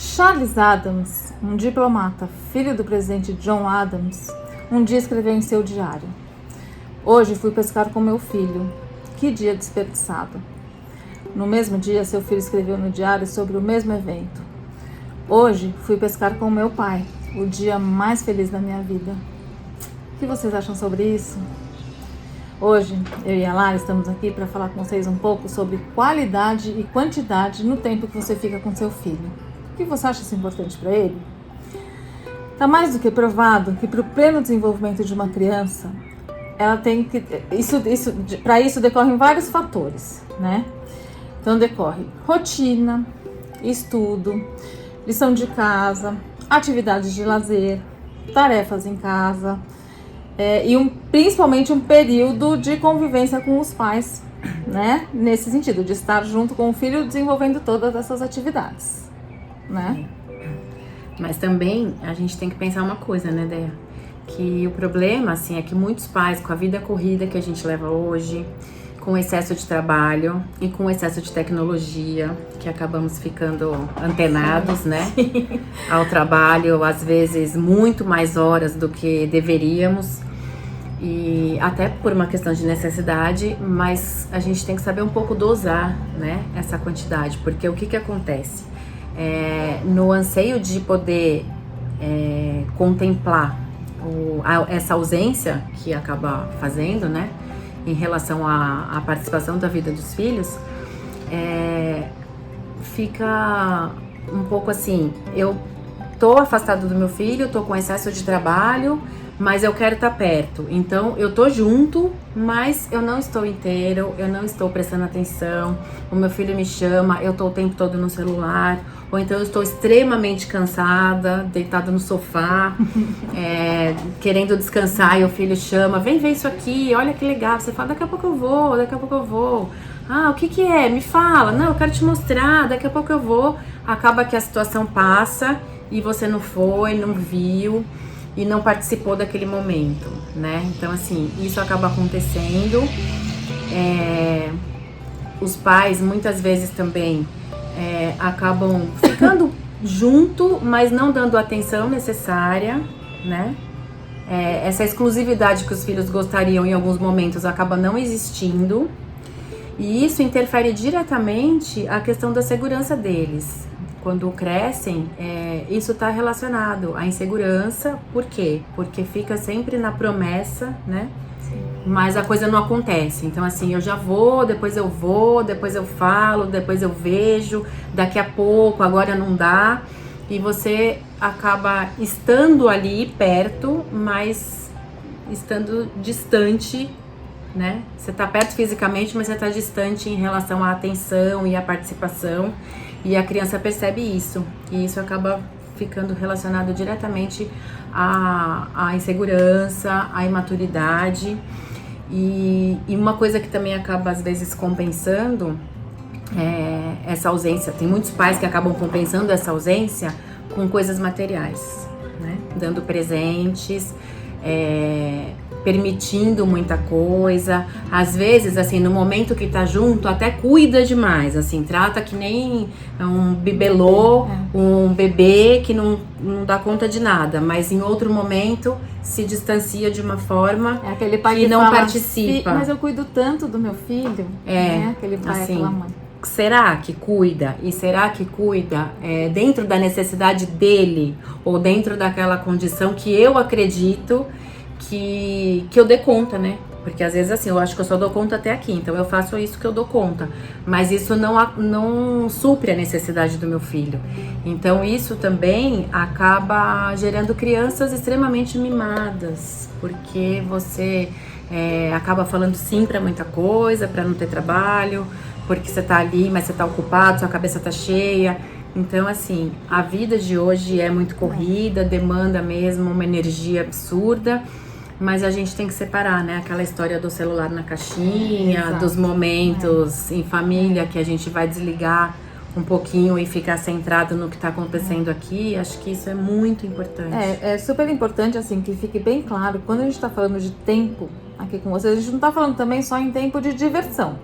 Charles Adams, um diplomata, filho do presidente John Adams, um dia escreveu em seu diário: "Hoje fui pescar com meu filho. Que dia desperdiçado." No mesmo dia, seu filho escreveu no diário sobre o mesmo evento: "Hoje fui pescar com meu pai. O dia mais feliz da minha vida." O que vocês acham sobre isso? Hoje, eu e a Lara estamos aqui para falar com vocês um pouco sobre qualidade e quantidade no tempo que você fica com seu filho. O que você acha isso importante para ele? Está mais do que provado que para o pleno desenvolvimento de uma criança, ela tem que... Para isso decorrem vários fatores, né? Então decorre rotina, estudo, lição de casa, atividades de lazer, tarefas em casa, principalmente um período de convivência com os pais, né? Nesse sentido, de estar junto com o filho desenvolvendo todas essas atividades, né? Mas também a gente tem que pensar uma coisa, né, Déia? Que o problema, assim, é que muitos pais, com a vida corrida que a gente leva hoje, com excesso de trabalho e com excesso de tecnologia, que acabamos ficando antenados, né, ao trabalho, às vezes muito mais horas do que deveríamos, e até por uma questão de necessidade, mas a gente tem que saber um pouco dosar, né, essa quantidade, porque o que acontece? No anseio de poder contemplar essa ausência que acaba fazendo, né, em relação à participação da vida dos filhos, fica um pouco assim: eu tô afastado do meu filho, tô com excesso de trabalho, mas eu quero estar perto. Então eu tô junto, mas eu não estou inteiro, eu não estou prestando atenção. O meu filho me chama, eu tô o tempo todo no celular, ou então eu estou extremamente cansada, deitada no sofá, querendo descansar, e o filho chama: vem ver isso aqui, olha que legal. Você fala: daqui a pouco eu vou, daqui a pouco eu vou. Ah, o que é? Me fala. Não, eu quero te mostrar, daqui a pouco eu vou. Acaba que a situação passa e você não foi, não viu e não participou daquele momento, né? Então, assim, isso acaba acontecendo. Os pais, muitas vezes também, acabam ficando junto, mas não dando a atenção necessária, né? Essa exclusividade que os filhos gostariam em alguns momentos acaba não existindo. E isso interfere diretamente a questão da segurança deles. Quando crescem, isso está relacionado à insegurança. Por quê? Porque fica sempre na promessa, né? Sim. Mas a coisa não acontece. Então, assim, eu já vou, depois eu falo, depois eu vejo, daqui a pouco, agora não dá. E você acaba estando ali perto, mas estando distante, né? Você tá perto fisicamente, mas você tá distante em relação à atenção e à participação. E a criança percebe isso, e isso acaba ficando relacionado diretamente à insegurança, à imaturidade. E uma coisa que também acaba, às vezes, compensando essa ausência. Tem muitos pais que acabam compensando essa ausência com coisas materiais, né? Dando presentes, permitindo muita coisa. Às vezes, assim, no momento que tá junto, até cuida demais, assim, trata que nem um bibelô, um bebê que não dá conta de nada, mas em outro momento se distancia de uma forma aquele pai que não fala, participa. Mas eu cuido tanto do meu filho, né? Aquele pai, assim, aquela mãe. Será que cuida? E será que cuida dentro da necessidade dele, ou dentro daquela condição que eu acredito que eu dê conta, né? Porque às vezes, assim, eu acho que eu só dou conta até aqui, então eu faço isso que eu dou conta, mas isso não supre a necessidade do meu filho. Então isso também acaba gerando crianças extremamente mimadas, porque você acaba falando sim pra muita coisa, pra não ter trabalho, porque você tá ali, mas você tá ocupado, sua cabeça tá cheia. Então, assim, a vida de hoje é muito corrida, demanda mesmo uma energia absurda, mas a gente tem que separar, né? Aquela história do celular na caixinha, Exato. Dos momentos em família que a gente vai desligar um pouquinho e ficar centrado no que está acontecendo aqui. Acho que isso é muito importante. É super importante, assim, que fique bem claro, quando a gente está falando de tempo aqui com vocês, a gente não está falando também só em tempo de diversão.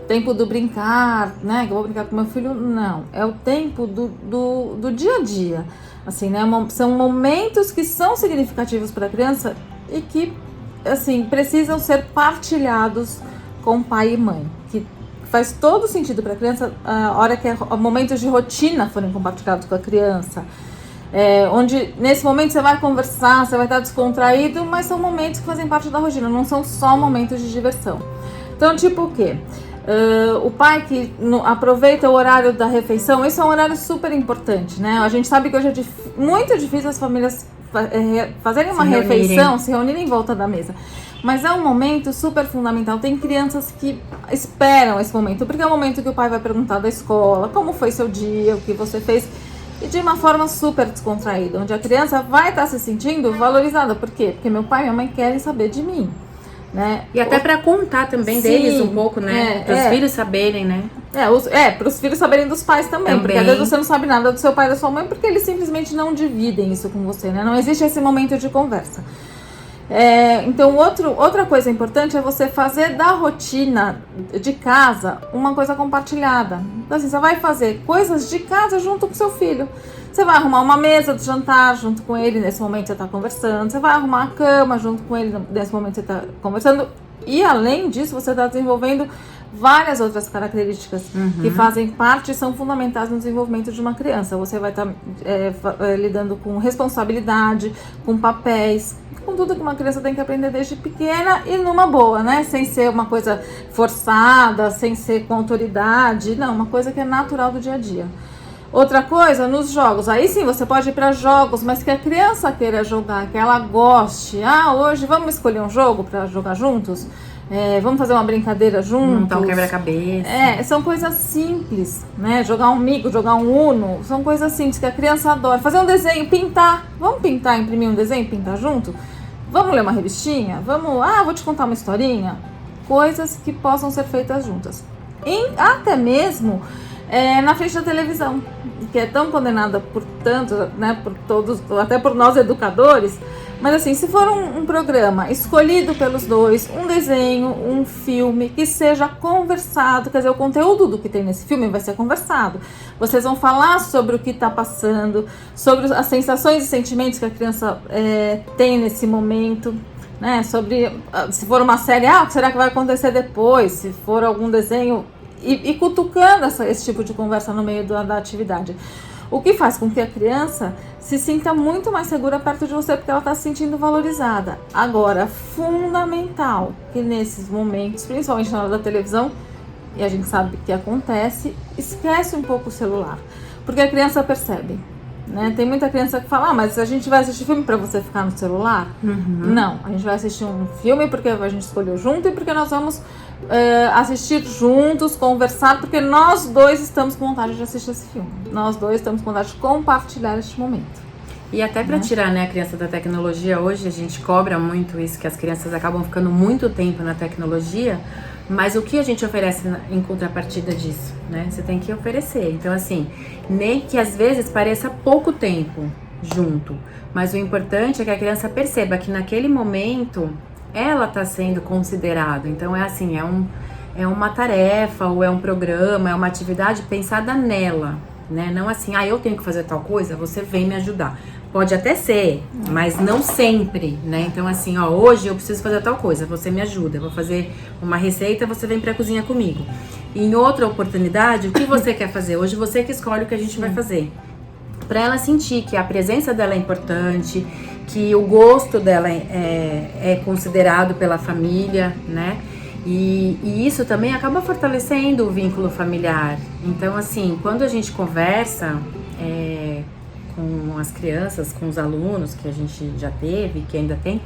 tempo do brincar, né? Que eu vou brincar com meu filho, não. É o tempo do dia a dia. Assim, né? São momentos que são significativos para a criança e que, assim, precisam ser partilhados com pai e mãe. Que faz todo sentido para a criança a hora que momentos de rotina forem compartilhados com a criança. Onde nesse momento você vai conversar, você vai estar descontraído, mas são momentos que fazem parte da rotina, não são só momentos de diversão. Então, tipo o quê? O pai que aproveita o horário da refeição, isso é um horário super importante, né? A gente sabe que hoje é muito difícil as famílias fazerem uma refeição, se reunirem em volta da mesa. Mas é um momento super fundamental. Tem crianças que esperam esse momento, porque é o momento que o pai vai perguntar da escola, como foi seu dia, o que você fez, e de uma forma super descontraída, onde a criança vai estar se sentindo valorizada. Por quê? Porque meu pai e minha mãe querem saber de mim. Né? E até para contar também deles um pouco, né? Para os filhos saberem, né? Para os filhos saberem dos pais também. Porque às vezes você não sabe nada do seu pai e da sua mãe, porque eles simplesmente não dividem isso com você, né? Não existe esse momento de conversa. Então, outra coisa importante é você fazer da rotina de casa uma coisa compartilhada. Então, assim, você vai fazer coisas de casa junto com seu filho. Você vai arrumar uma mesa de jantar junto com ele, nesse momento você está conversando. Você vai arrumar a cama junto com ele, nesse momento você está conversando. E além disso, você está desenvolvendo várias outras características que fazem parte e são fundamentais no desenvolvimento de uma criança. Você vai estar lidando com responsabilidade, com papéis, com tudo que uma criança tem que aprender desde pequena e numa boa, né? Sem ser uma coisa forçada, sem ser com autoridade. Não, uma coisa que é natural do dia a dia. Outra coisa, nos jogos, aí sim você pode ir para jogos, mas que a criança queira jogar, que ela goste. Hoje vamos escolher um jogo para jogar juntos? Vamos fazer uma brincadeira juntos? Montar um quebra-cabeça. São coisas simples, né? Jogar um mico, jogar um uno, são coisas simples que a criança adora. Fazer um desenho, pintar. Vamos pintar, imprimir um desenho, pintar junto? Vamos ler uma revistinha? Vou te contar uma historinha? Coisas que possam ser feitas juntas. Até mesmo na frente da televisão, que é tão condenada por tanto, né, por todos, até por nós educadores, mas assim, se for um programa escolhido pelos dois, um desenho, um filme, que seja conversado, quer dizer, o conteúdo do que tem nesse filme vai ser conversado. Vocês vão falar sobre o que está passando, sobre as sensações e sentimentos que a criança tem nesse momento, né, sobre, se for uma série, o que será que vai acontecer depois, se for algum desenho, e cutucando esse tipo de conversa no meio da atividade. O que faz com que a criança se sinta muito mais segura perto de você, porque ela está se sentindo valorizada. Agora, fundamental que nesses momentos, principalmente na hora da televisão, e a gente sabe que acontece, esquece um pouco o celular, porque a criança percebe. Né? Tem muita criança que fala, mas a gente vai assistir filme para você ficar no celular? Não, a gente vai assistir um filme porque a gente escolheu junto e porque nós vamos assistir juntos, conversar, porque nós dois estamos com vontade de assistir esse filme. Nós dois estamos com vontade de compartilhar este momento. E até para tirar, né, a criança da tecnologia, hoje a gente cobra muito isso, que as crianças acabam ficando muito tempo na tecnologia, mas o que a gente oferece em contrapartida disso, né? Você tem que oferecer. Então, assim, nem que às vezes pareça pouco tempo junto, mas o importante é que a criança perceba que naquele momento ela está sendo considerada. Então, é uma tarefa, ou é um programa, é uma atividade pensada nela, né? Não assim, eu tenho que fazer tal coisa, você vem me ajudar. Pode até ser, mas não sempre, né? Então, assim, hoje eu preciso fazer tal coisa, você me ajuda. Eu vou fazer uma receita, você vem pra cozinha comigo. E em outra oportunidade, o que você quer fazer? Hoje você que escolhe o que a gente vai fazer. Pra ela sentir que a presença dela é importante, que o gosto dela é considerado pela família, né? E isso também acaba fortalecendo o vínculo familiar. Então, assim, quando a gente conversa com as crianças, com os alunos que a gente já teve, que ainda tem,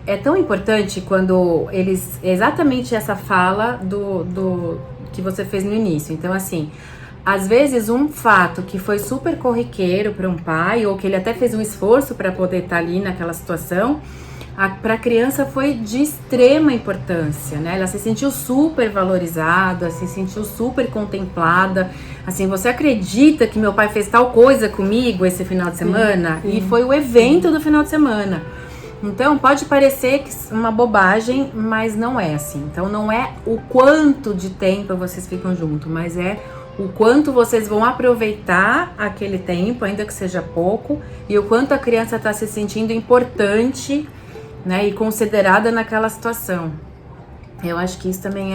é tão importante quando eles... Exatamente essa fala do que você fez no início. Então, assim, às vezes um fato que foi super corriqueiro para um pai, ou que ele até fez um esforço para poder estar ali naquela situação, para a criança foi de extrema importância, né? Ela se sentiu super valorizada, se sentiu super contemplada. Assim, você acredita que meu pai fez tal coisa comigo esse final de semana? Sim. E foi o evento do final de semana. Então, pode parecer que uma bobagem, mas não é assim. Então, não é o quanto de tempo vocês ficam juntos, mas é o quanto vocês vão aproveitar aquele tempo, ainda que seja pouco, e o quanto a criança está se sentindo importante, né, e considerada naquela situação. Eu acho que isso também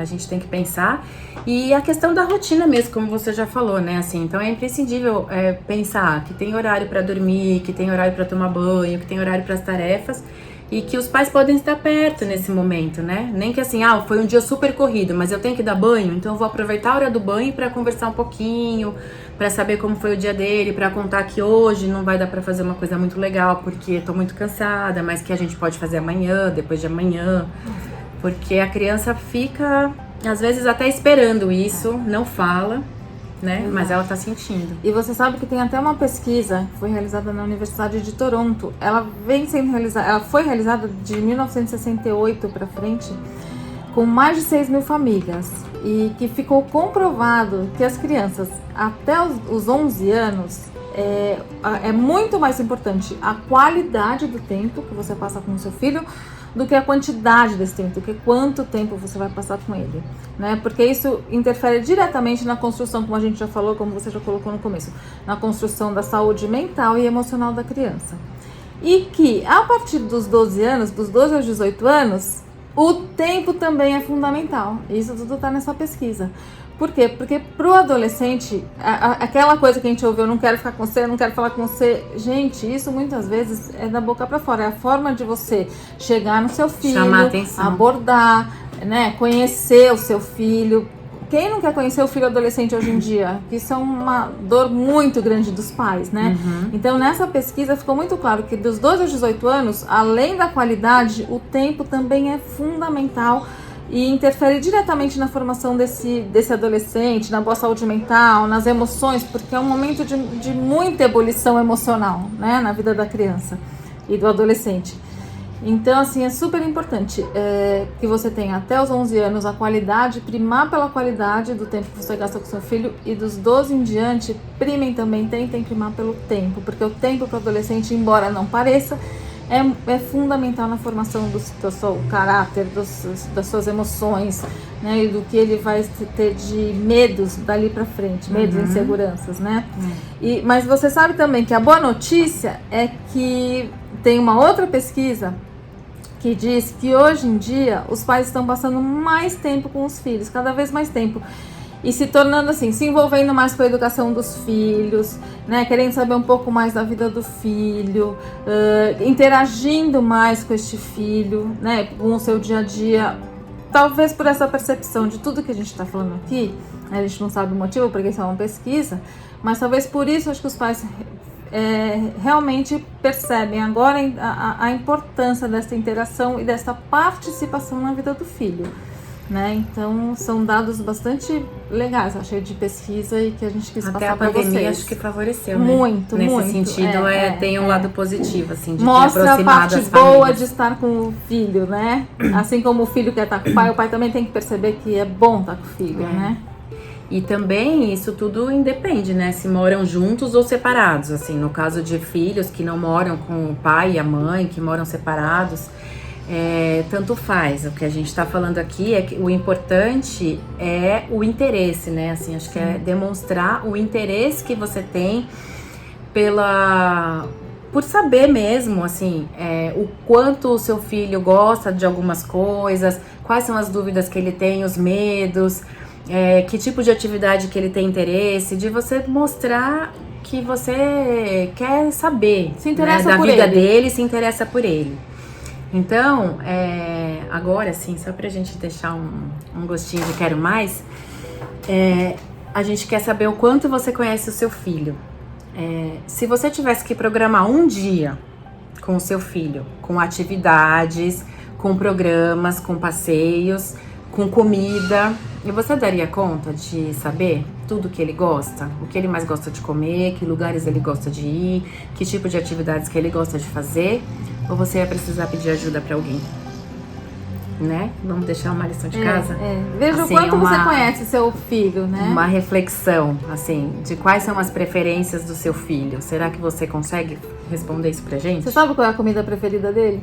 a gente tem que pensar. E a questão da rotina mesmo, como você já falou, né? Assim, então é imprescindível pensar que tem horário para dormir, que tem horário para tomar banho, que tem horário para as tarefas e que os pais podem estar perto nesse momento, né? Nem que assim, foi um dia super corrido, mas eu tenho que dar banho, então eu vou aproveitar a hora do banho para conversar um pouquinho, para saber como foi o dia dele, para contar que hoje não vai dar para fazer uma coisa muito legal porque tô muito cansada, mas que a gente pode fazer amanhã, depois de amanhã. Porque a criança fica, às vezes, até esperando isso, não fala, né? Exato. Mas ela tá sentindo. E você sabe que tem até uma pesquisa que foi realizada na Universidade de Toronto. Ela foi realizada de 1968 para frente, com mais de 6 mil famílias. E que ficou comprovado que as crianças, até os 11 anos, é muito mais importante a qualidade do tempo que você passa com o seu filho do que a quantidade desse tempo, do que quanto tempo você vai passar com ele, né? Porque isso interfere diretamente na construção, como a gente já falou, como você já colocou no começo, na construção da saúde mental e emocional da criança. E que a partir dos 12 anos, dos 12 aos 18 anos, o tempo também é fundamental. Isso tudo está nessa pesquisa. Por quê? Porque pro adolescente, aquela coisa que a gente ouviu, eu não quero ficar com você, eu não quero falar com você. Gente, isso muitas vezes é da boca para fora. É a forma de você chegar no seu filho, chamar atenção, abordar, né, conhecer o seu filho. Quem não quer conhecer o filho adolescente hoje em dia? Isso é uma dor muito grande dos pais, né? Uhum. Então, nessa pesquisa ficou muito claro que dos 12 aos 18 anos, além da qualidade, o tempo também é fundamental e interfere diretamente na formação desse adolescente, na boa saúde mental, nas emoções, porque é um momento de muita ebulição emocional, né, na vida da criança e do adolescente. Então, assim, é super importante que você tenha até os 11 anos a qualidade, primar pela qualidade do tempo que você gasta com seu filho, e dos 12 em diante, primem também, tentem primar pelo tempo, porque o tempo para o adolescente, embora não pareça, é fundamental na formação do seu caráter, das suas emoções, né, e do que ele vai ter de medos dali para frente, medos e inseguranças, né? Mas você sabe também que a boa notícia é que tem uma outra pesquisa que diz que hoje em dia os pais estão passando mais tempo com os filhos, cada vez mais tempo. E se tornando assim, se envolvendo mais com a educação dos filhos, né? Querendo saber um pouco mais da vida do filho, interagindo mais com este filho, né? Com o seu dia a dia. Talvez por essa percepção de tudo que a gente está falando aqui, a gente não sabe o motivo, porque isso é uma pesquisa, mas talvez por isso acho que os pais realmente percebem agora a importância dessa interação e dessa participação na vida do filho. Né? Então, são dados bastante legais, achei, de pesquisa e que a gente quis passar para vocês. Até a pandemia acho que favoreceu, muito, né? Nesse sentido, tem um lado positivo, assim, de mostra ter aproximado a parte as boa famílias. de estar com o filho, né? Assim como o filho quer estar com o pai também tem que perceber que é bom estar com o filho, né? E também isso tudo independe, né? Se moram juntos ou separados, assim, no caso de filhos que não moram com o pai e a mãe, que moram separados, tanto faz. O que a gente está falando aqui é que o importante é o interesse, né? Assim, acho que é demonstrar o interesse que você tem por saber mesmo, assim, o quanto o seu filho gosta de algumas coisas, quais são as dúvidas que ele tem, os medos, que tipo de atividade que ele tem interesse, de você mostrar que você quer saber, se interessa, né, da por vida ele. dele, se interessa por ele. Então, agora, assim, só pra gente deixar um gostinho de quero mais, a gente quer saber o quanto você conhece o seu filho. Se você tivesse que programar um dia com o seu filho, com atividades, com programas, com passeios, com comida, e você daria conta de saber tudo que ele gosta? O que ele mais gosta de comer, que lugares ele gosta de ir, que tipo de atividades que ele gosta de fazer? Ou você ia precisar pedir ajuda para alguém? né? Vamos deixar uma lição de casa? Veja Assim, o quanto você conhece seu filho, né? Uma reflexão, assim, de quais são as preferências do seu filho. Será que você consegue responder isso pra gente? Você sabe qual é a comida preferida dele?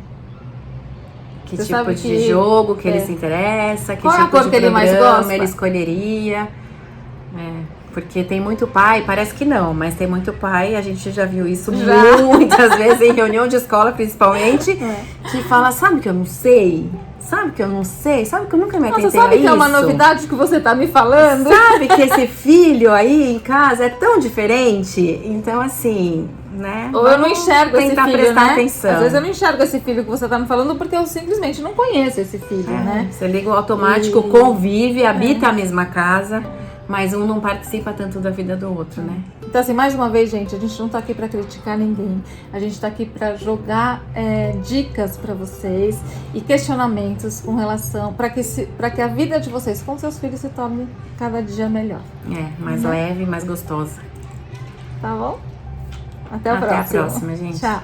Que Você tipo sabe de jogo que ele se interessa? Que Qual é a tipo cor de que ele mais programa gosta? ele escolheria? Porque tem muito pai, parece que não, mas tem muito pai, a gente já viu isso muitas vezes em reunião de escola, principalmente, que fala, sabe que eu não sei? Sabe que eu não sei? Sabe que eu nunca me atentei a isso? Você sabe que é uma novidade que você tá me falando? Sabe que esse filho aí em casa é tão diferente? Então, assim, né? Ou eu não enxergo esse filho, prestar né? atenção. Às vezes eu não enxergo esse filho que você tá me falando porque eu simplesmente não conheço esse filho, né? Você liga o automático, convive, habita a mesma casa, mas um não participa tanto da vida do outro, né? Então, assim, mais uma vez, gente, a gente não tá aqui pra criticar ninguém. A gente tá aqui pra jogar dicas pra vocês e questionamentos com relação para que a vida de vocês com seus filhos se torne cada dia melhor. Mais leve, mais gostosa. Tá bom? Até a próxima, gente. Tchau.